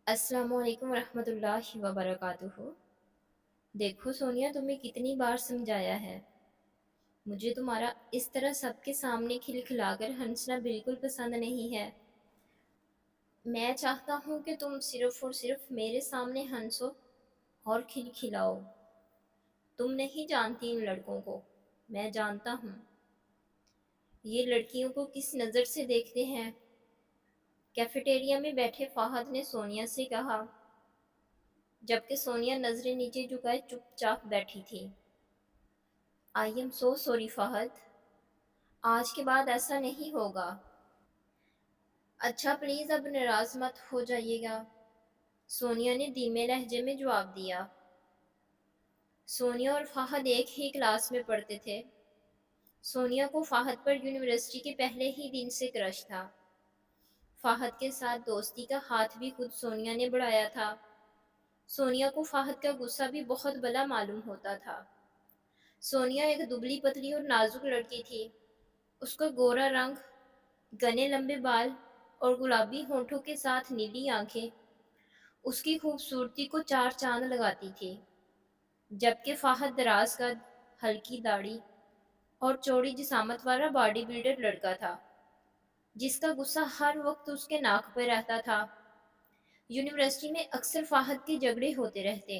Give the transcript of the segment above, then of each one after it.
अस्सलाम वालेकुम रहमतुल्लाहि वबरकातुहू। देखो सोनिया, तुम्हें कितनी बार समझाया है। मुझे तुम्हारा इस तरह सबके सामने खिलखिलाकर हंसना बिल्कुल पसंद नहीं है। मैं चाहता हूँ कि तुम सिर्फ और सिर्फ मेरे सामने हंसो और खिलखिलाओ। तुम नहीं जानती इन लड़कों को, मैं जानता हूँ। ये लड़कियों को किस नज़र से देखते हैं। कैफेटेरिया में बैठे फाहद ने सोनिया से कहा, जबकि सोनिया नजरें नीचे झुकाए चुपचाप बैठी थी। I am so sorry Fahad, आज के बाद ऐसा नहीं होगा। अच्छा प्लीज अब नाराज मत हो जाइएगा, सोनिया ने धीमे लहजे में जवाब दिया। सोनिया और फहद एक ही क्लास में पढ़ते थे। सोनिया को फहद पर यूनिवर्सिटी के पहले ही दिन से क्रश था। फहद के साथ दोस्ती का हाथ भी खुद सोनिया ने बढ़ाया था। सोनिया को फहद का गुस्सा भी बहुत भला मालूम होता था। सोनिया एक दुबली पतली और नाजुक लड़की थी। उसका गोरा रंग, घने लंबे बाल और गुलाबी होठों के साथ नीली आंखें उसकी खूबसूरती को चार चांद लगाती थी। जबकि फाहद दराज कद, हल्की दाढ़ी और चौड़ी जिसामत वाला बॉडी बिल्डर लड़का था, जिसका गुस्सा हर वक्त उसके नाक पर रहता था। यूनिवर्सिटी में अक्सर फाहद के झगड़े होते रहते।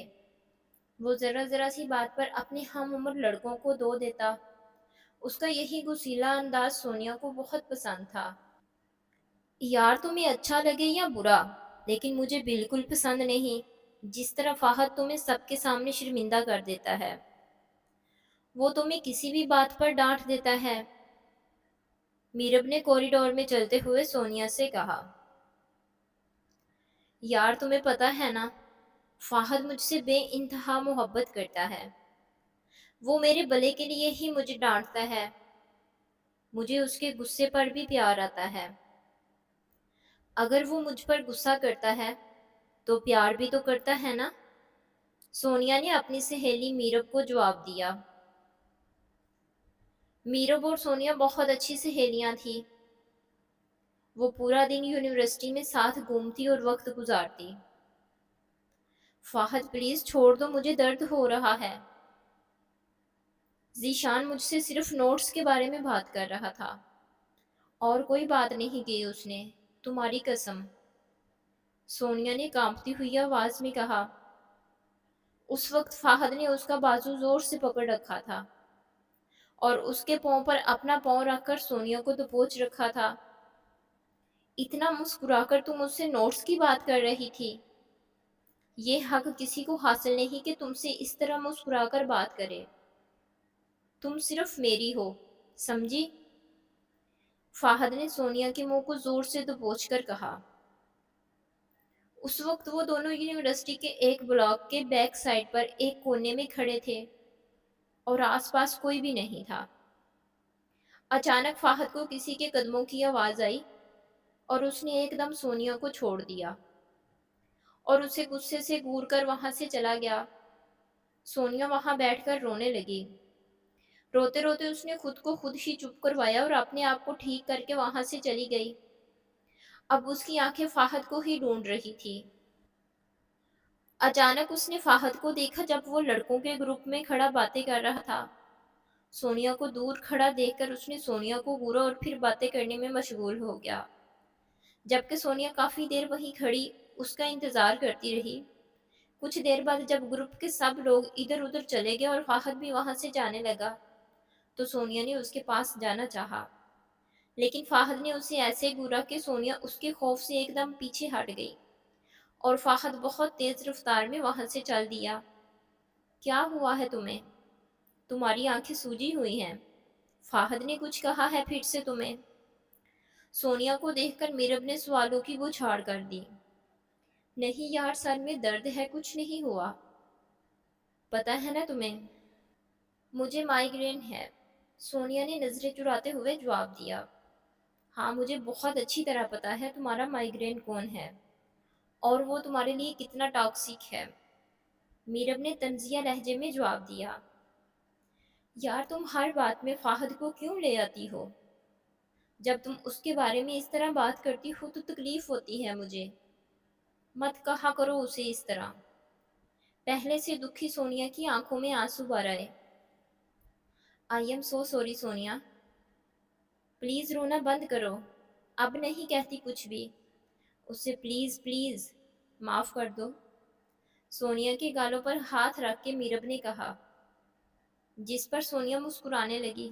वो जरा जरा सी बात पर अपने हम उम्र लड़कों को दो देता। उसका यही गुस्सीला अंदाज सोनिया को बहुत पसंद था। यार तुम्हें अच्छा लगे या बुरा, लेकिन मुझे बिल्कुल पसंद नहीं जिस तरह फाहद तुम्हें सबके सामने शर्मिंदा कर देता है। वो तुम्हें किसी भी बात पर डांट देता है। मीरब ने कॉरिडोर में चलते हुए सोनिया से कहा। यार तुम्हें पता है ना, फाहद मुझसे बेइंतहा मोहब्बत करता है। वो मेरे भले के लिए ही मुझे डांटता है। मुझे उसके गुस्से पर भी प्यार आता है। अगर वो मुझ पर गुस्सा करता है तो प्यार भी तो करता है ना, सोनिया ने अपनी सहेली मीरब को जवाब दिया। मीरब और सोनिया बहुत अच्छी सहेलियां थी। वो पूरा दिन यूनिवर्सिटी में साथ घूमती और वक्त गुजारती। फाहद प्लीज छोड़ दो, मुझे दर्द हो रहा है। जीशान मुझसे सिर्फ नोट्स के बारे में बात कर रहा था, और कोई बात नहीं की उसने, तुम्हारी कसम, सोनिया ने कांपती हुई आवाज में कहा। उस वक्त फाहद ने उसका बाजू जोर से पकड़ रखा था और उसके पांव पर अपना पांव रखकर सोनिया को दबोच रखा था। इतना मुस्कुराकर तुम मुझसे नोट्स की बात कर रही थी। ये हक किसी को हासिल नहीं कि तुमसे इस तरह मुस्कुराकर बात करे। तुम सिर्फ मेरी हो, समझी? फाहद ने सोनिया के मुंह को जोर से दबोचकर कहा। उस वक्त वो दोनों यूनिवर्सिटी के एक ब्लॉक के बैक साइड पर एक कोने में खड़े थे और आसपास कोई भी नहीं था। अचानक फाहद को किसी के कदमों की आवाज आई और उसने एकदम सोनिया को छोड़ दिया और उसे गुस्से से घूर कर वहां से चला गया। सोनिया वहां बैठकर रोने लगी। रोते रोते उसने खुद को खुद ही चुप करवाया और अपने आप को ठीक करके वहां से चली गई। अब उसकी आंखें फाहद को ही ढूंढ रही थी। अचानक उसने फाहद को देखा जब वो लड़कों के ग्रुप में खड़ा बातें कर रहा था। सोनिया को दूर खड़ा देखकर उसने सोनिया को घूरा और फिर बातें करने में मशगूल हो गया। जबकि सोनिया काफी देर वहीं खड़ी उसका इंतजार करती रही। कुछ देर बाद जब ग्रुप के सब लोग इधर उधर चले गए और फाहद भी वहां से जाने लगा, तो सोनिया ने उसके पास जाना चाहा, लेकिन फाहद ने उसे ऐसे घूरा कि सोनिया उसके खौफ से एकदम पीछे हट गई और फाहद बहुत तेज रफ्तार में वहां से चल दिया। क्या हुआ है तुम्हें? तुम्हारी आंखें सूजी हुई हैं। फाहद ने कुछ कहा है फिर से तुम्हें? सोनिया को देखकर मीरब ने सवालों की बौछार कर दी। नहीं यार, सर में दर्द है, कुछ नहीं हुआ। पता है ना तुम्हें, मुझे माइग्रेन है, सोनिया ने नजरें चुराते हुए जवाब दिया। हाँ, मुझे बहुत अच्छी तरह पता है तुम्हारा माइग्रेन कौन है और वो तुम्हारे लिए कितना टॉक्सिक है, मीरब ने तंजिया लहजे में जवाब दिया। यार तुम हर बात में फाहद को क्यों ले आती हो? जब तुम उसके बारे में इस तरह बात करती हो तो तकलीफ होती है मुझे। मत कहा करो उसे इस तरह। पहले से दुखी सोनिया की आंखों में आंसू भर आए। आई am so sorry Sonia, please रोना बंद करो। अब नहीं कहती कुछ भी। उसे प्लीज प्लीज माफ कर दो। सोनिया के गालों पर हाथ रख के मीरब ने कहा, जिस पर सोनिया मुस्कुराने लगी।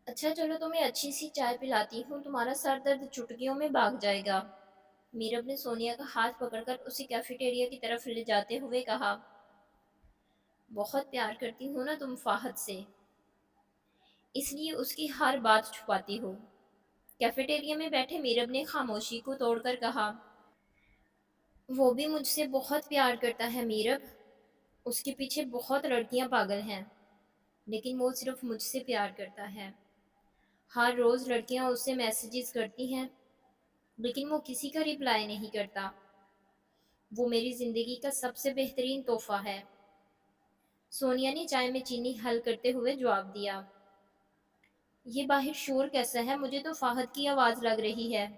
अच्छा चलो तुम्हें अच्छी सी चाय पिलाती हूँ, तुम्हारा सर दर्द चुटकियों में भाग जाएगा। मीरब ने सोनिया का हाथ पकड़कर उसे कैफेटेरिया की तरफ ले जाते हुए कहा, बहुत प्यार करती हो ना तुम फाहद से, इसलिए उसकी हर बात छुपाती हो। कैफेटेरिया में बैठे मीरब ने खामोशी को तोड़कर कहा, वो भी मुझसे बहुत प्यार करता है मीरब। उसके पीछे बहुत लड़कियां पागल हैं, लेकिन वो सिर्फ मुझसे प्यार करता है। हर रोज लड़कियां उससे मैसेजेस करती हैं, लेकिन वो किसी का रिप्लाई नहीं करता। वो मेरी जिंदगी का सबसे बेहतरीन तोहफा है। सोनिया ने चाय में चीनी हल करते हुए जवाब दिया। ये बाहर शोर कैसा है, मुझे तो फाहद की आवाज लग रही है।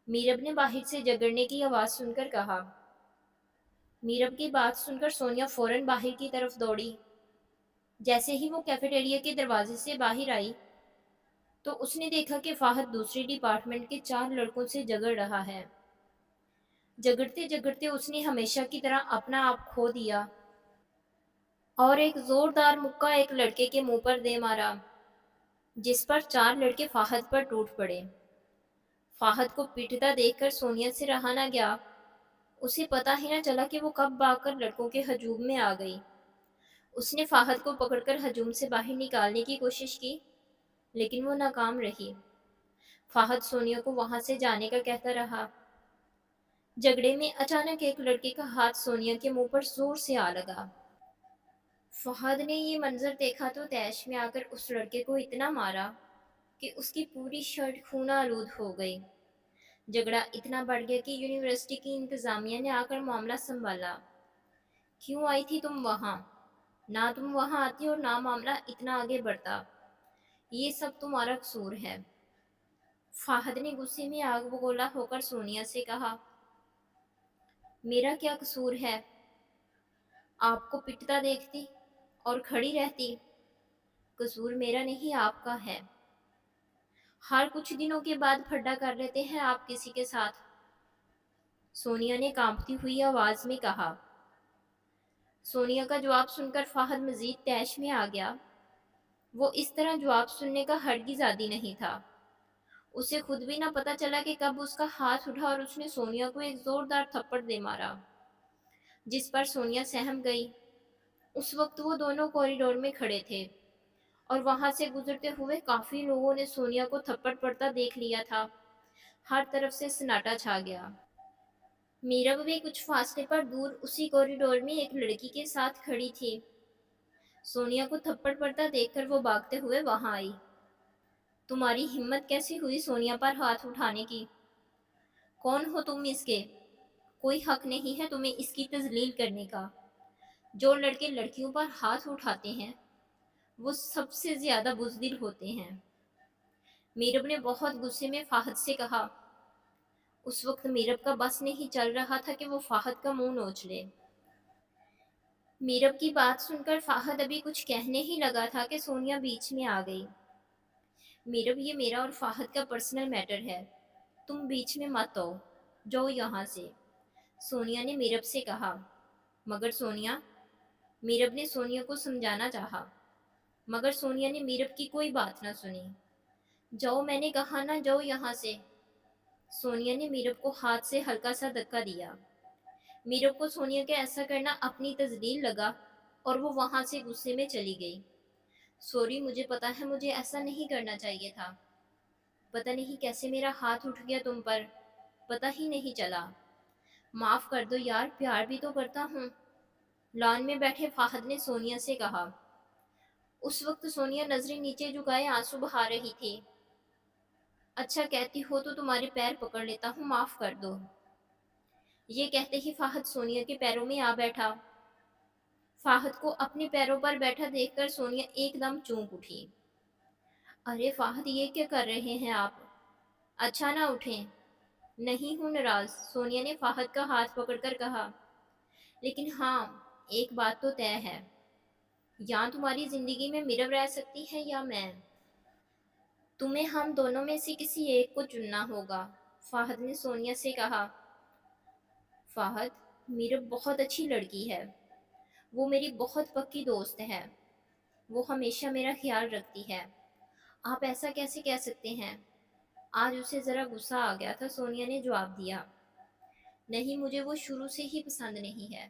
मीरब ने बाहर से झगड़ने की आवाज सुनकर कहा। मीरब की बात सुनकर सोनिया फौरन बाहर की तरफ दौड़ी। जैसे ही वो कैफेटेरिया के दरवाजे से बाहर आई, तो उसने देखा कि फाहद दूसरे डिपार्टमेंट के 4 लड़कों से झगड़ रहा है। झगड़ते झगड़ते उसने हमेशा की तरह अपना आप खो दिया और एक जोरदार मुक्का एक लड़के के मुंह पर दे मारा, जिस पर 4 लड़के फाहद पर टूट पड़े। फाहद को पीटता देखकर सोनिया से रहा न गया। उसे पता ही न चला कि वो कब भागकर लड़कों के हजूम में आ गई। उसने फाहद को पकड़कर हजूम से बाहर निकालने की कोशिश की, लेकिन वो नाकाम रही। फाहद सोनिया को वहां से जाने का कहता रहा। झगड़े में अचानक एक लड़के का हाथ सोनिया के मुंह पर जोर से आ लगा। फहद ने ये मंजर देखा तो तैश में आकर उस लड़के को इतना मारा कि उसकी पूरी शर्ट खून आलूद हो गई। झगड़ा इतना बढ़ गया कि यूनिवर्सिटी की इंतजामिया ने आकर मामला संभाला। क्यों आई थी तुम वहां? ना तुम वहां आती और ना मामला इतना आगे बढ़ता। ये सब तुम्हारा कसूर है। फाहद ने गुस्से में आग बगोला होकर सोनिया से कहा, मेरा क्या कसूर है? आपको पिटता देखती और खड़ी रहती। कसूर मेरा नहीं आपका है। हर कुछ दिनों के बाद फड्डा कर लेते हैं आप किसी के साथ। सोनिया ने कांपती हुई आवाज में कहा। सोनिया का जवाब सुनकर फाहद मजीद तैश में आ गया। वो इस तरह जवाब सुनने का हरगिज आदी नहीं था। उसे खुद भी ना पता चला कि कब उसका हाथ उठा और उसने सोनिया को एक जोरदार थप्पड़ दे मारा, जिस पर सोनिया सहम गई। उस वक्त वो दोनों कॉरिडोर में खड़े थे और वहां से गुजरते हुए काफी लोगों ने सोनिया को थप्पड़ पड़ता देख लिया था। हर तरफ से सन्नाटा छा गया। मीरब भी कुछ फासले पर दूर उसी कॉरिडोर में एक लड़की के साथ खड़ी थी। सोनिया को थप्पड़ पड़ता देखकर वो भागते हुए वहां आई। तुम्हारी हिम्मत कैसी हुई सोनिया पर हाथ उठाने की? कौन हो तुम इसके? कोई हक नहीं है तुम्हें इसकी तजलील करने का। जो लड़के लड़कियों पर हाथ उठाते हैं वो सबसे ज्यादा बुज़दिल होते हैं। मीरब ने बहुत गुस्से में फाहद से कहा। उस वक्त मीरब का बस नहीं चल रहा था कि वो फाहद का मुंह नोच ले। मीरब की बात सुनकर फाहद अभी कुछ कहने ही लगा था कि सोनिया बीच में आ गई। मीरब, ये मेरा और फाहद का पर्सनल मैटर है, तुम बीच में मत आओ, जाओ यहाँ से, सोनिया ने मीरब से कहा। मगर सोनिया, मीरब ने सोनिया को समझाना चाहा, मगर सोनिया ने मीरब की कोई बात ना सुनी। जाओ, मैंने कहा ना, जाओ यहाँ से। सोनिया ने मीरब को हाथ से हल्का सा धक्का दिया। मीरब को सोनिया के ऐसा करना अपनी तजलील लगा और वो वहां से गुस्से में चली गई। सॉरी, मुझे पता है मुझे ऐसा नहीं करना चाहिए था। पता नहीं कैसे मेरा हाथ उठ गया तुम पर, पता ही नहीं चला। माफ कर दो यार, प्यार भी तो करता हूँ। लॉन में बैठे फाहद ने सोनिया से कहा। उस वक्त सोनिया नजरें नीचे झुकाए आंसू बहा रही थी। अच्छा कहती हो तो तुम्हारे पैर पकड़ लेता हूँ, माफ कर दो। ये कहते ही फाहद सोनिया के पैरों में आ बैठा। फाहद को अपने पैरों पर बैठा देखकर सोनिया एकदम चौंक उठी। अरे फाहद, ये क्या कर रहे हैं आप? अच्छा ना उठें। نہیں ہوں ناراض، سونیا نے فہد کا ہاتھ پکڑ کر کہا، لیکن ہاں، ایک بات تو طے ہے، یا تمہاری زندگی میں میرب رہ سکتی ہے یا میں۔ تمہیں ہم دونوں میں سے کسی ایک کو چننا ہوگا، فہد نے سونیا سے کہا۔ فہد، میرب بہت اچھی لڑکی ہے، وہ میری بہت پکی دوست ہے، وہ ہمیشہ میرا خیال رکھتی ہے۔ آپ ایسا کیسے کہہ سکتے ہیں؟ آج اسے ذرا غصہ آ گیا تھا۔ سونیا نے جواب دیا، نہیں، مجھے وہ شروع سے ہی پسند نہیں ہے،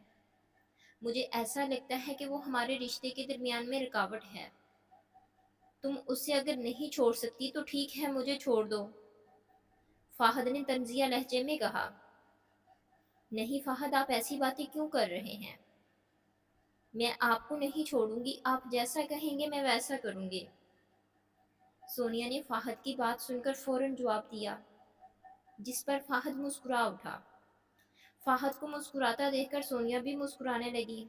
مجھے ایسا لگتا ہے کہ وہ ہمارے رشتے کے درمیان میں رکاوٹ ہے۔ تم اسے اگر نہیں چھوڑ سکتی تو ٹھیک ہے، مجھے چھوڑ دو، فہد نے طنزیہ لہجے میں کہا۔ نہیں فہد، آپ ایسی باتیں کیوں کر رہے ہیں؟ میں آپ کو نہیں چھوڑوں گی، آپ جیسا کہیں گے میں ویسا کروں گی۔ سونیا نے فہد کی بات سن کر فوراً جواب دیا، جس پر فہد مسکرا اٹھا۔ فہد کو مسکراتا دیکھ کر سونیا بھی مسکرانے لگی۔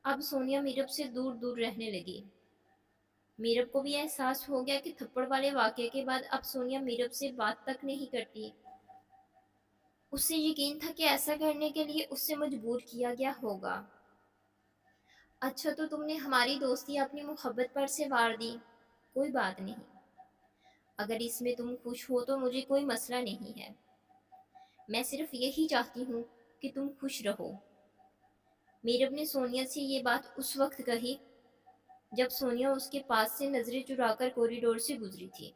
اب سونیا میرب سے دور دور رہنے لگی۔ میرب کو بھی احساس ہو گیا کہ تھپڑ والے واقعے کے بعد اب سونیا میرب سے بات تک نہیں کرتی۔ اسے یقین تھا کہ ایسا کرنے کے لیے اسے مجبور کیا گیا ہوگا۔ اچھا، تو تم نے ہماری دوستی اپنی محبت پر سے وار دی، کوئی بات نہیں، اگر اس میں تم خوش ہو تو مجھے کوئی مسئلہ نہیں ہے، میں صرف یہی چاہتی ہوں کہ تم خوش رہو۔ میرب نے سونیا سے یہ بات اس وقت کہی جب سونیا اس کے پاس سے نظریں چرا کر کوریڈور سے گزری تھی۔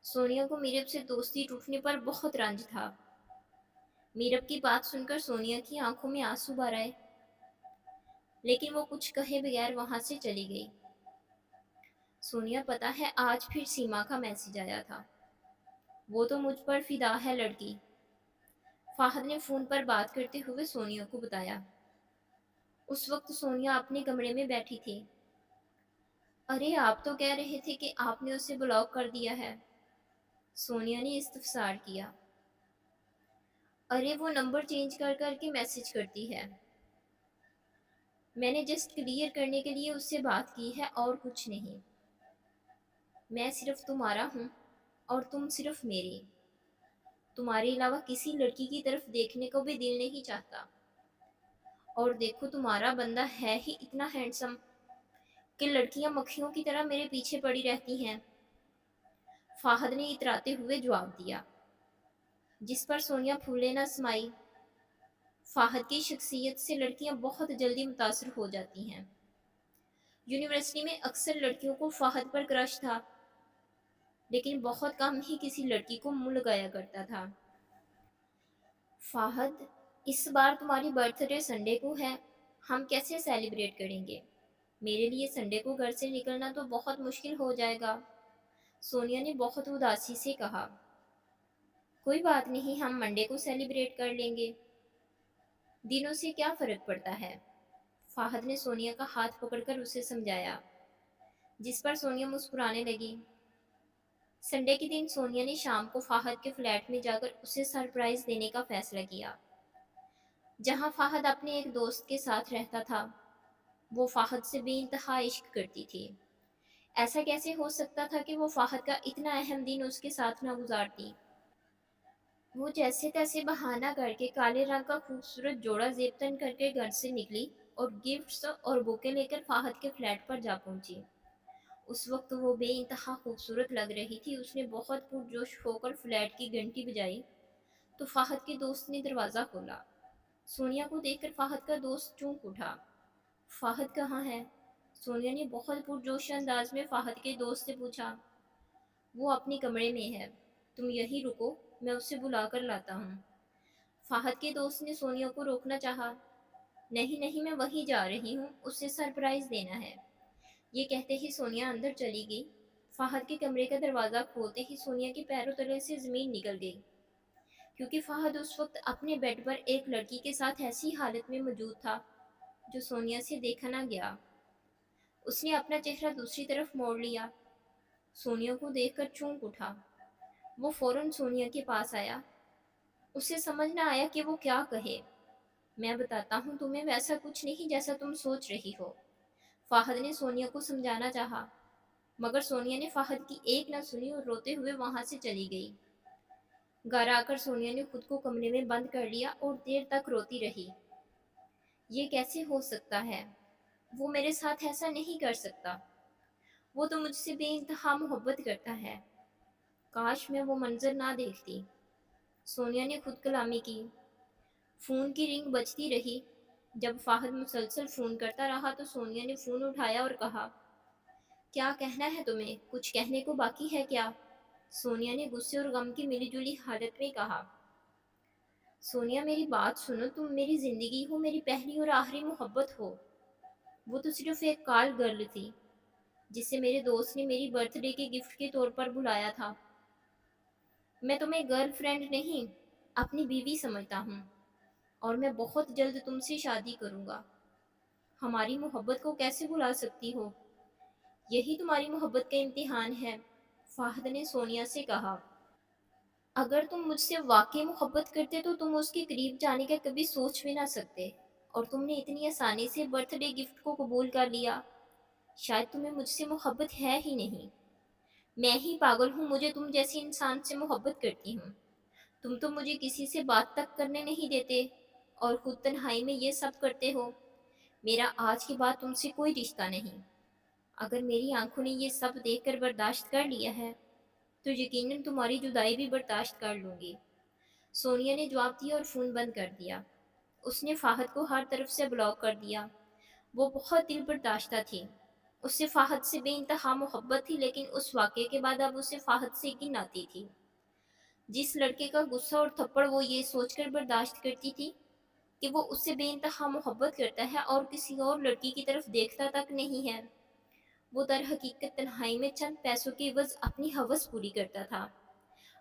سونیا کو میرب سے دوستی ٹوٹنے پر بہت رنج تھا۔ میرب کی بات سن کر سونیا کی آنکھوں میں آنسو بھر آئے، لیکن وہ کچھ کہے بغیر وہاں سے چلی گئی۔ سونیا، پتا ہے آج پھر سیما کا میسج آیا تھا، وہ تو مجھ پر فدا ہے لڑکی، فہد نے فون پر بات کرتے ہوئے سونیا کو بتایا۔ اس وقت سونیا اپنے کمرے میں بیٹھی تھی۔ ارے آپ تو کہہ رہے تھے کہ آپ نے اسے بلاک کر دیا ہے، سونیا نے استفسار کیا۔ ارے وہ نمبر چینج کر کر کے میسج کرتی ہے، میں نے جسٹ کلیئر کرنے کے لیے اس سے بات کی ہے اور کچھ نہیں۔ میں صرف تمہارا ہوں اور تم صرف میری، تمہارے علاوہ کسی لڑکی کی طرف دیکھنے کو بھی دل نہیں چاہتا، اور دیکھو تمہارا بندہ ہے ہی اتنا ہینڈسم کہ لڑکیاں مکھیوں کی طرح میرے پیچھے پڑی رہتی ہیں، فہد نے اتراتے ہوئے جواب دیا، جس پر سونیا پھولے نہ سمائی۔ فہد کی شخصیت سے لڑکیاں بہت جلدی متاثر ہو جاتی ہیں۔ یونیورسٹی میں اکثر لڑکیوں کو فہد پر کرش تھا، لیکن بہت کم ہی کسی لڑکی کو منہ لگایا کرتا تھا۔ فہد، اس بار تمہاری برتھ ڈے سنڈے کو ہے، ہم کیسے سیلیبریٹ کریں گے؟ میرے لیے سنڈے کو گھر سے نکلنا تو بہت مشکل ہو جائے گا، سونیا نے بہت اداسی سے کہا۔ کوئی بات نہیں، ہم منڈے کو سیلیبریٹ کر لیں گے، دنوں سے کیا فرق پڑتا ہے، فہد نے سونیا کا ہاتھ پکڑ کر اسے سمجھایا، جس پر سونیا مسکرانے لگی۔ سنڈے کے دن سونیا نے شام کو فہد کے فلیٹ میں جا کر اسے سرپرائز دینے کا فیصلہ کیا۔ جہاں فہد اپنے ایک دوست کے ساتھ رہتا تھا، وہ فہد سے بے انتہا عشق کرتی تھی۔ ایسا کیسے ہو سکتا تھا کہ وہ فہد کا اتنا اہم دن اس کے ساتھ نہ گزارتی؟ وہ جیسے تیسے بہانہ کر کے کالے رنگ کا خوبصورت جوڑا زیب تن کر کے گھر سے نکلی اور گفٹس اور بوکے لے کر فہد کے فلیٹ پر جا پہنچی۔ اس وقت وہ بے انتہا خوبصورت لگ رہی تھی۔ اس نے بہت پرجوش ہو کر فلیٹ کی گھنٹی بجائی تو فہد کے دوست نے دروازہ کھولا۔ سونیا کو دیکھ کر فہد کا دوست چونک اٹھا۔ فہد کہاں ہے؟ سونیا نے بہت پرجوش انداز میں فہد کے دوست سے پوچھا۔ وہ اپنے کمرے میں ہے، تم یہی رکو، میں اسے بلا کر لاتا ہوں۔ فہد کے دوست نے سونیا کو روکنا چاہا۔ نہیں نہیں، میں وہیں جا رہی ہوں، اسے سرپرائز دینا ہے، یہ کہتے ہی سونیا اندر چلی گئی۔ فہد کے کمرے کا دروازہ کھولتے ہی سونیا کے پیروں تلے سے زمین نکل گئی، کیونکہ فہد اس وقت اپنے بیڈ پر ایک لڑکی کے ساتھ ایسی حالت میں موجود تھا جو سونیا سے دیکھا نہ گیا۔ اس نے اپنا چہرہ دوسری طرف موڑ لیا۔ سونیا کو دیکھ کر چونک اٹھا۔ وہ فوراً سونیا کے پاس آیا۔ اسے سمجھ نہ آیا کہ وہ کیا کہے۔ میں بتاتا ہوں تمہیں، ویسا کچھ نہیں جیسا تم سوچ رہی ہو، فہد نے سونیا کو سمجھانا چاہا، مگر سونیا نے فہد کی ایک نہ سنی اور روتے ہوئے وہاں سے چلی گئی۔ घर आकर सोनिया ने खुद को कमरे में बंद कर लिया और देर तक रोती रही। ये कैसे हो सकता है? वो मेरे साथ ऐसा नहीं कर सकता। वो तो मुझसे बेइंतहा मोहब्बत करता है। काश मैं वो मंजर ना देखती। सोनिया ने खुद कलामी की। फ़ोन की रिंग बजती रही। जब फ़ाहद मुसलसल फ़ोन करता रहा तो सोनिया ने फ़ोन उठाया और कहा, क्या कहना है तुम्हें? कुछ कहने को बाकी है क्या? सोनिया ने गुस्से और गम की मिली-जुली हालत में कहा। सोनिया, मेरी बात सुनो, तुम मेरी ज़िंदगी हो, मेरी पहली और आखिरी मोहब्बत हो। वो तो सिर्फ एक कॉल गर्ल थी, जिसे मेरे दोस्त ने मेरी बर्थडे के गिफ्ट के तौर पर बुलाया था। मैं तुम्हें गर्लफ्रेंड नहीं, अपनी बीवी समझता हूँ, और मैं बहुत जल्द तुमसे शादी करूँगा। हमारी मोहब्बत को कैसे भुला सकती हो? यही तुम्हारी मोहब्बत का इम्तिहान है, फ़ाहद ने सोनिया से कहा। अगर तुम मुझसे वाकई मोहब्बत करते तो तुम उसके करीब जाने का कभी सोच भी ना सकते, और तुमने इतनी आसानी से बर्थडे गिफ्ट को कबूल कर लिया। शायद तुम्हें मुझसे मोहब्बत है ही नहीं। मैं ही पागल हूँ, मुझे तुम जैसी इंसान से मोहब्बत करती हूँ। तुम तो मुझे किसी से बात तक करने नहीं देते और खुद तन्हाई में ये सब करते हो। मेरा आज के बाद तुमसे कोई रिश्ता नहीं। अगर मेरी आंखों ने ये सब देखकर बर्दाश्त कर लिया है तो यकीनन तुम्हारी जुदाई भी बर्दाश्त कर लूंगी। सोनिया ने जवाब दिया और फ़ोन बंद कर दिया। उसने फ़ाहद को हर तरफ से ब्लॉक कर दिया। वो बहुत दिल बर्दाश्ता थी। उससे फ़ाहद से बेइंतहा मोहब्बत थी, लेकिन उस वाक़ये के बाद अब उसे फ़ाहद से घिन आती थी। जिस लड़के का गुस्सा और थप्पड़ वो ये सोचकर बर्दाश्त करती थी कि वो उससे बेइंतहा मोहब्बत करता है और किसी और लड़की की तरफ देखता तक नहीं है, वो दरहकीकत तन्हाई में चंद पैसों के एवज़ अपनी हवस पूरी करता था।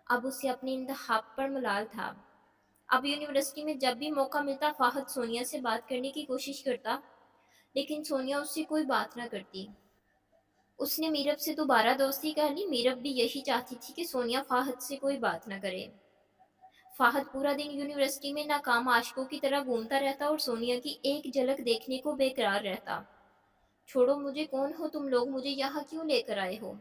अब उसे अपने इंतखाब पर मलाल था। अब यूनिवर्सिटी में जब भी मौका मिलता फ़ाहद सोनिया से बात करने की कोशिश करता, लेकिन सोनिया उससे कोई बात ना करती। उसने मीरब से दोबारा दोस्ती कर ली। मीरब भी यही चाहती थी कि सोनिया फ़ाहद से कोई बात ना करे। फ़ाहद पूरा दिन यूनिवर्सिटी में नाकाम आशिकों की तरह घूमता रहता और सोनिया की एक झलक देखने को बेकरार रहता। छोड़ो मुझे, कौन हो तुम लोग? मुझे यहाँ क्यों लेकर आए हो?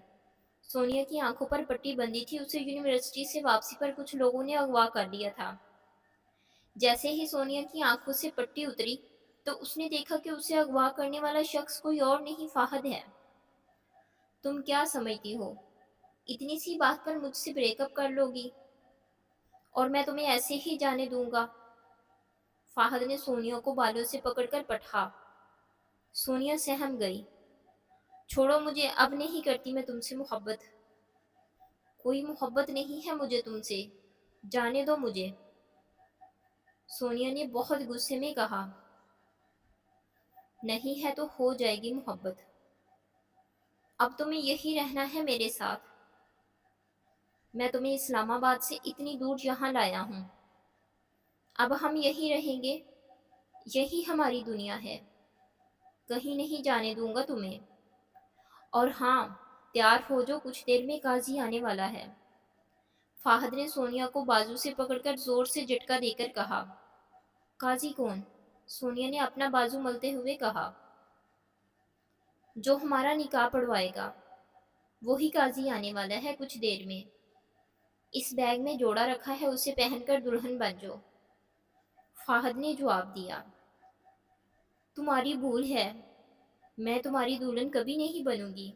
सोनिया की आंखों पर पट्टी बंधी थी। उसे यूनिवर्सिटी से वापसी पर कुछ लोगों ने अगवा कर लिया था। जैसे ही सोनिया की आंखों से पट्टी उतरी तो उसने देखा कि उसे अगवा करने वाला शख्स कोई और नहीं, फ़ाहद है। तुम क्या समझती हो, इतनी सी बात पर मुझसे ब्रेकअप कर लोगी और मैं तुम्हें ऐसे ही जाने दूंगा? फ़ाहद ने सोनिया को बालों से पकड़कर पटका। सोनिया सहम गई। छोड़ो मुझे, अब नहीं करती मैं तुमसे मोहब्बत। कोई मोहब्बत नहीं है मुझे तुमसे, जाने दो मुझे, सोनिया ने बहुत गुस्से में कहा। नहीं है तो हो जाएगी मोहब्बत। अब तुम्हें यही रहना है मेरे साथ। मैं तुम्हें इस्लामाबाद से इतनी दूर यहाँ लाया हूँ। अब हम यहीं रहेंगे। यही हमारी दुनिया है। कहीं नहीं जाने दूंगा तुम्हें। और हाँ, तैयार हो जो, कुछ देर में काजी आने वाला है। फ़ाहद ने सोनिया को बाजू से पकड़कर जोर से झटका देकर कहा। काजी कौन? सोनिया ने अपना बाजू मलते हुए कहा। जो हमारा निकाह पढ़वाएगा, वही काजी आने वाला है कुछ देर में। इस बैग में जोड़ा रखा है, उसे पहनकर दुल्हन बन जाओ। फ़ाहद ने जवाब दिया। तुम्हारी भूल है, मैं तुम्हारी दुल्हन कभी नहीं बनूंगी।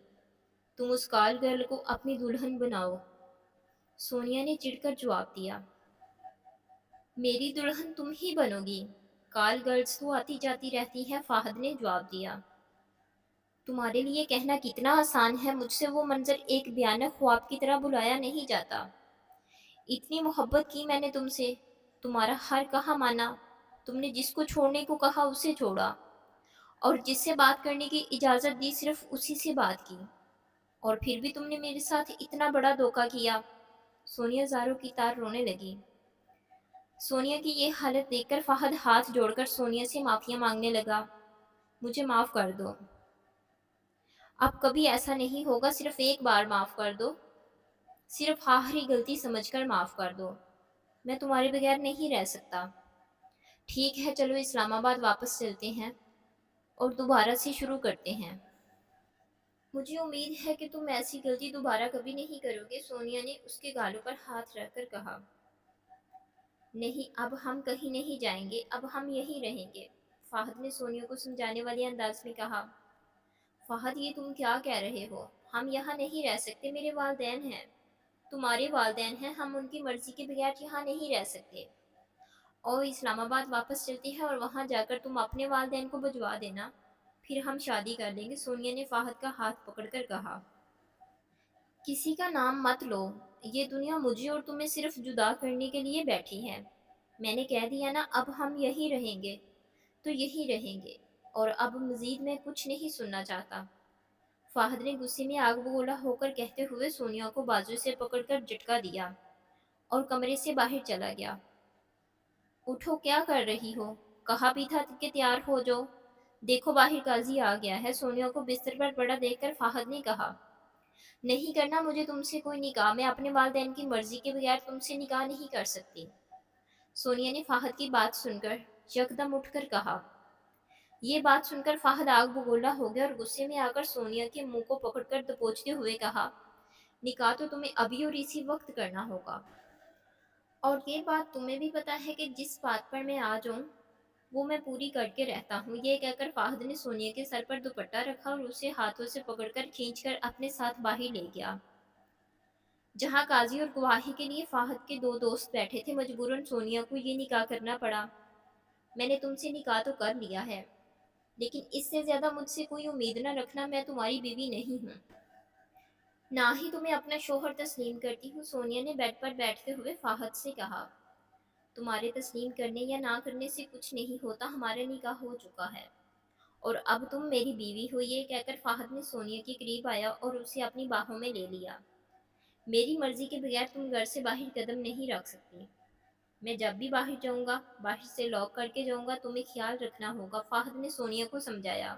तुम उस काल गर्ल को अपनी दुल्हन बनाओ, सोनिया ने चिढ़कर जवाब दिया। मेरी दुल्हन तुम ही बनोगी। काल गर्ल्स तो आती जाती रहती हैं, फ़ाहद ने जवाब दिया। तुम्हारे लिए कहना कितना आसान है, मुझसे वो मंजर एक भयानक ख्वाब की तरह बुलाया नहीं जाता। इतनी मोहब्बत की मैंने तुमसे, तुम्हारा हर कहा माना। तुमने जिसको छोड़ने को कहा उसे छोड़ा, और जिससे बात करने की इजाज़त दी सिर्फ उसी से बात की। और फिर भी तुमने मेरे साथ इतना बड़ा धोखा किया। सोनिया ज़ारों की तार रोने लगी। सोनिया की ये हालत देखकर फ़ाहद हाथ जोड़कर सोनिया से माफ़िया मांगने लगा। मुझे माफ़ कर दो, अब कभी ऐसा नहीं होगा, सिर्फ एक बार माफ़ कर दो, सिर्फ आखिरी गलती समझकर माफ़ कर दो। मैं तुम्हारे बगैर नहीं रह सकता। ठीक है, चलो इस्लामाबाद वापस चलते हैं और दोबारा से शुरू करते हैं। मुझे उम्मीद है कि तुम ऐसी गलती दोबारा कभी नहीं करोगे, सोनिया ने उसके गालों पर हाथ रखकर कहा। نہیں، اب ہم کہیں نہیں جائیں گے، اب ہم یہیں رہیں گے، فہد نے سونیا کو سمجھانے والے انداز میں کہا۔ فہد، یہ تم کیا کہہ رہے ہو؟ ہم یہاں نہیں رہ سکتے، میرے والدین ہیں، تمہارے والدین ہیں، ہم ان کی مرضی کے بغیر یہاں نہیں رہ سکتے۔ اور اسلام آباد واپس چلتی ہے اور وہاں جا کر تم اپنے والدین کو بھجوا دینا، پھر ہم شادی کر لیں گے، سونیا نے فہد کا ہاتھ پکڑ کر کہا۔ کسی کا نام مت لو، یہ دنیا مجھے اور تمہیں صرف جدا کرنے کے لیے بیٹھی ہے۔ میں نے کہہ دیا نا، اب ہم یہی رہیں گے تو یہی رہیں گے، اور اب مزید میں کچھ نہیں سننا چاہتا، فہد نے غصے میں آگ بگولا ہو کر کہتے ہوئے سونیا کو بازو سے پکڑ کر جھٹکا دیا اور کمرے سے باہر چلا گیا۔ اٹھو، کیا کر رہی ہو؟ کہا بھی تھا کہ تیار ہو جاؤ، دیکھو باہر قاضی آ گیا ہے، سونیا کو بستر پر پڑا دیکھ کر فہد نے کہا۔ نہیں کرنا مجھے تم سے کوئی نکاح، میں اپنے والدین کی مرضی کے بغیر تم سے نکاح نہیں کر سکتی، سونیا نے فہد کی بات سن کر یکدم اٹھ کر کہا۔ یہ بات سن کر فہد آگ بگولا ہو گیا اور غصے میں آ کر سونیا کے منہ کو پکڑ کر دبوچتے ہوئے کہا، نکاح تو تمہیں ابھی اور اسی وقت کرنا ہوگا، اور یہ بات تمہیں بھی پتا ہے کہ جس بات پر میں آ جاؤں وہ میں پوری کر کے رہتا ہوں۔ یہ کہہ کر فہد نے سونیا کے سر پر دوپٹہ رکھا اور اسے ہاتھوں سے پکڑ کر کھینچ کر اپنے ساتھ باہر لے گیا، جہاں قاضی اور گواہی کے لیے فہد کے دو دوست بیٹھے تھے۔ مجبوراً سونیا کو یہ نکاح کرنا پڑا۔ میں نے تم سے نکاح تو کر لیا ہے، لیکن اس سے زیادہ مجھ سے کوئی امید نہ رکھنا، میں تمہاری بیوی نہیں ہوں، نہ ہی تمہیں اپنا شوہر تسلیم کرتی ہوں، سونیا نے بیڈ پر بیٹھتے ہوئے فہد سے کہا۔ تمہارے تسلیم کرنے یا نہ کرنے سے کچھ نہیں ہوتا، ہمارا نکاح ہو چکا ہے اور اب تم میری بیوی ہو، یہ کہہ کر فہد نے سونیا کے قریب آیا اور اسے اپنی باہوں میں لے لیا۔ میری مرضی کے بغیر تم گھر سے باہر قدم نہیں رکھ سکتی، میں جب بھی باہر جاؤں گا باہر سے لاک کر کے جاؤں گا، تمہیں خیال رکھنا ہوگا، فہد نے سونیا کو سمجھایا۔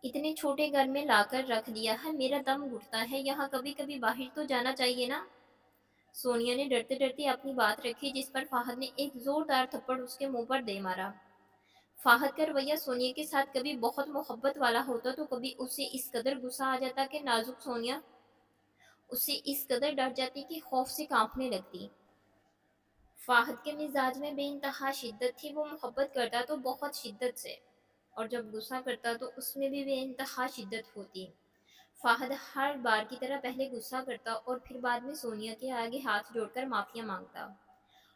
اتنے چھوٹے گھر میں لا کر رکھ دیا ہے، میرا دم گھٹتا ہے، یہاں کبھی کبھی باہر تو جانا چاہیے نا، سونیا نے ڈرتے ڈرتے اپنی بات رکھی، جس پر فہد نے ایک زوردار تھپڑ اس کے منہ پر دے مارا۔ فہد کا رویہ سونیا کے ساتھ کبھی بہت محبت والا ہوتا تو کبھی اسے اس قدر غصہ آ جاتا کہ نازک سونیا اس سے اس قدر ڈر جاتی کہ خوف سے کانپنے لگتی۔ فہد کے مزاج میں بے انتہا شدت تھی، وہ محبت کرتا تو بہت شدت سے، اور جب غصہ کرتا تو اس میں بھی بے انتہا شدت ہوتی۔ فہد ہر بار کی طرح پہلے غصہ کرتا اور پھر بعد میں سونیا کے آگے ہاتھ جوڑ کر معافیا مانگتا،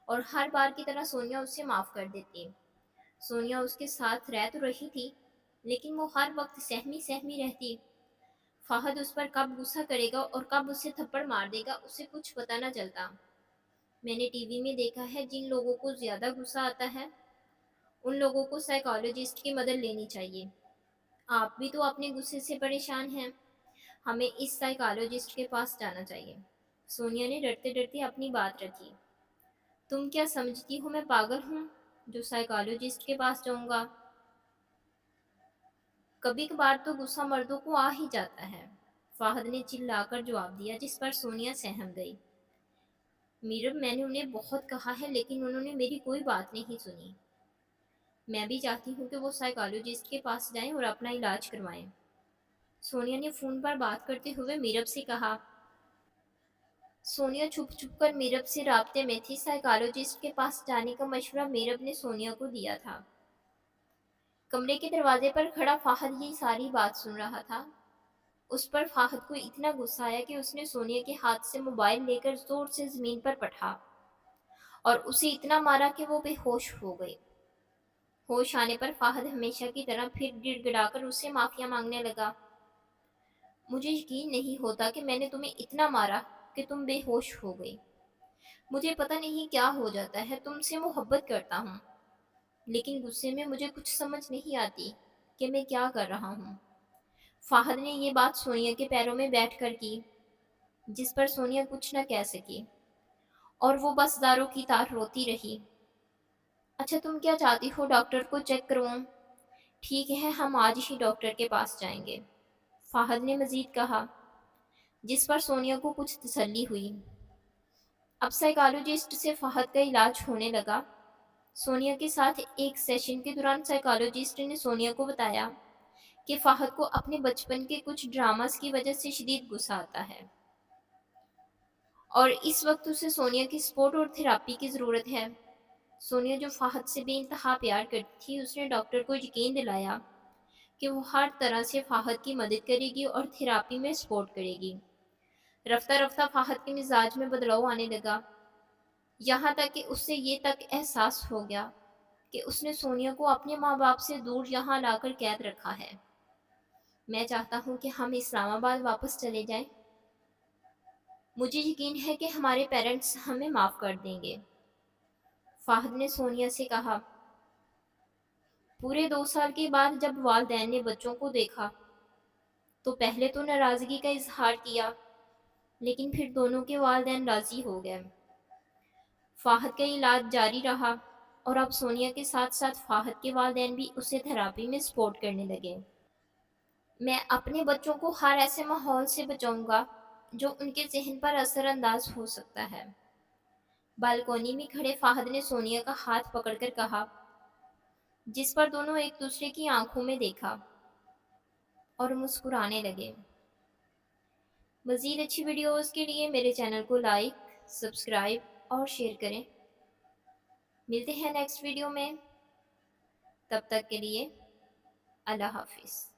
اور ہر بار کی طرح سونیا اسے معاف کر دیتی۔ سونیا اس کے ساتھ رہ تو رہی تھی، لیکن وہ ہر وقت سہمی سہمی رہتی۔ فہد اس پر کب غصہ کرے گا اور کب اسے تھپڑ مار دے گا اسے کچھ پتہ نہ چلتا۔ میں نے ٹی وی میں دیکھا ہے، جن لوگوں کو زیادہ غصہ آتا ہے ان لوگوں کو سائیکالوجسٹ کی مدد لینی چاہیے۔ آپ بھی تو اپنے غصے سے پریشان ہیں، ہمیں اس سائیکالوجسٹ کے پاس جانا چاہیے، سونیا نے ڈرتے ڈرتے اپنی بات رکھی۔ تم کیا سمجھتی ہو میں پاگل ہوں جو سائیکالوجسٹ کے پاس جاؤں گا؟ کبھی کبھار تو غصہ مردوں کو آ ہی جاتا ہے، فہد نے چلا کر جواب دیا، جس پر سونیا سہم گئی۔ میرب، میں نے انہیں بہت کہا ہے لیکن انہوں نے میری کوئی بات نہیں سنی، میں بھی چاہتی ہوں کہ وہ سائیکالوجسٹ کے پاس جائیں اور اپنا علاج کروائیں، سونیا نے فون پر بات کرتے ہوئے میرب سے کہا۔ سونیا چھپ چھپ کر میرب سے رابطے میں تھی، سائیکالوجسٹ کے پاس جانے کا مشورہ میرب نے سونیا کو دیا تھا۔ کمرے کے دروازے پر کھڑا فہد یہ ساری بات سن رہا تھا۔ اس پر فہد کو اتنا غصہ آیا کہ اس نے سونیا کے ہاتھ سے موبائل لے کر زور سے زمین پر پٹھا اور اسے اتنا مارا کہ وہ بے ہوش ہو گئی۔ ہوش آنے پر فہد ہمیشہ کی طرح پھر گڑ گڑا کر اس سے معافیا مانگنے لگا۔ مجھے یقین نہیں ہوتا کہ میں نے تمہیں اتنا مارا کہ تم بے ہوش ہو گئی، مجھے پتہ نہیں کیا ہو جاتا ہے، تم سے محبت کرتا ہوں لیکن غصے میں مجھے کچھ سمجھ نہیں آتی کہ میں کیا کر رہا ہوں۔ فہد نے یہ بات سونیا کے پیروں میں بیٹھ کر کی، جس پر سونیا کچھ نہ کہہ سکی اور وہ بس زاروں کی طرح روتی رہی۔ اچھا تم کیا چاہتی ہو ڈاکٹر کو چیک کرواؤں؟ ٹھیک ہے، ہم آج ہی ڈاکٹر کے پاس جائیں گے، فہد نے مزید کہا، جس پر سونیا کو کچھ تسلی ہوئی۔ اب سائیکالوجسٹ سے فہد کا علاج ہونے لگا۔ سونیا کے ساتھ ایک سیشن کے دوران سائیکالوجسٹ نے سونیا کو بتایا کہ فہد کو اپنے بچپن کے کچھ ڈراماز کی وجہ سے شدید غصہ آتا ہے اور اس وقت اسے سونیا کی سپورٹ اور تھراپی کی ضرورت ہے۔ سونیا جو فہد سے بے انتہا پیار کرتی تھی، اس نے ڈاکٹر کو یقین دلایا کہ وہ ہر طرح سے فہد کی مدد کرے گی اور تھراپی میں سپورٹ کرے گی۔ رفتہ رفتہ فہد کے مزاج میں بدلاؤ آنے لگا، یہاں تک کہ اس سے یہ تک احساس ہو گیا کہ اس نے سونیا کو اپنے ماں باپ سے دور یہاں لا کر قید رکھا ہے۔ میں چاہتا ہوں کہ ہم اسلام آباد واپس چلے جائیں۔ مجھے یقین ہے کہ ہمارے پیرنٹس ہمیں معاف کر دیں گے، فہد نے سونیا سے کہا۔ پورے 2 سال کے بعد جب والدین نے بچوں کو دیکھا تو پہلے تو ناراضگی کا اظہار کیا، لیکن پھر دونوں کے والدین راضی ہو گئے۔ فہد کا علاج جاری رہا اور اب سونیا کے ساتھ ساتھ فہد کے والدین بھی اسے تھراپی میں سپورٹ کرنے لگے۔ میں اپنے بچوں کو ہر ایسے ماحول سے بچاؤں گا جو ان کے ذہن پر اثر انداز ہو سکتا ہے، بالکونی میں کھڑے فہد نے سونیا کا ہاتھ پکڑ کر کہا، جس پر دونوں ایک دوسرے کی آنکھوں میں دیکھا اور مسکرانے لگے۔ مزید اچھی ویڈیوز کے لیے میرے چینل کو لائک، سبسکرائب اور شیئر کریں۔ ملتے ہیں نیکسٹ ویڈیو میں، تب تک کے لیے اللہ حافظ۔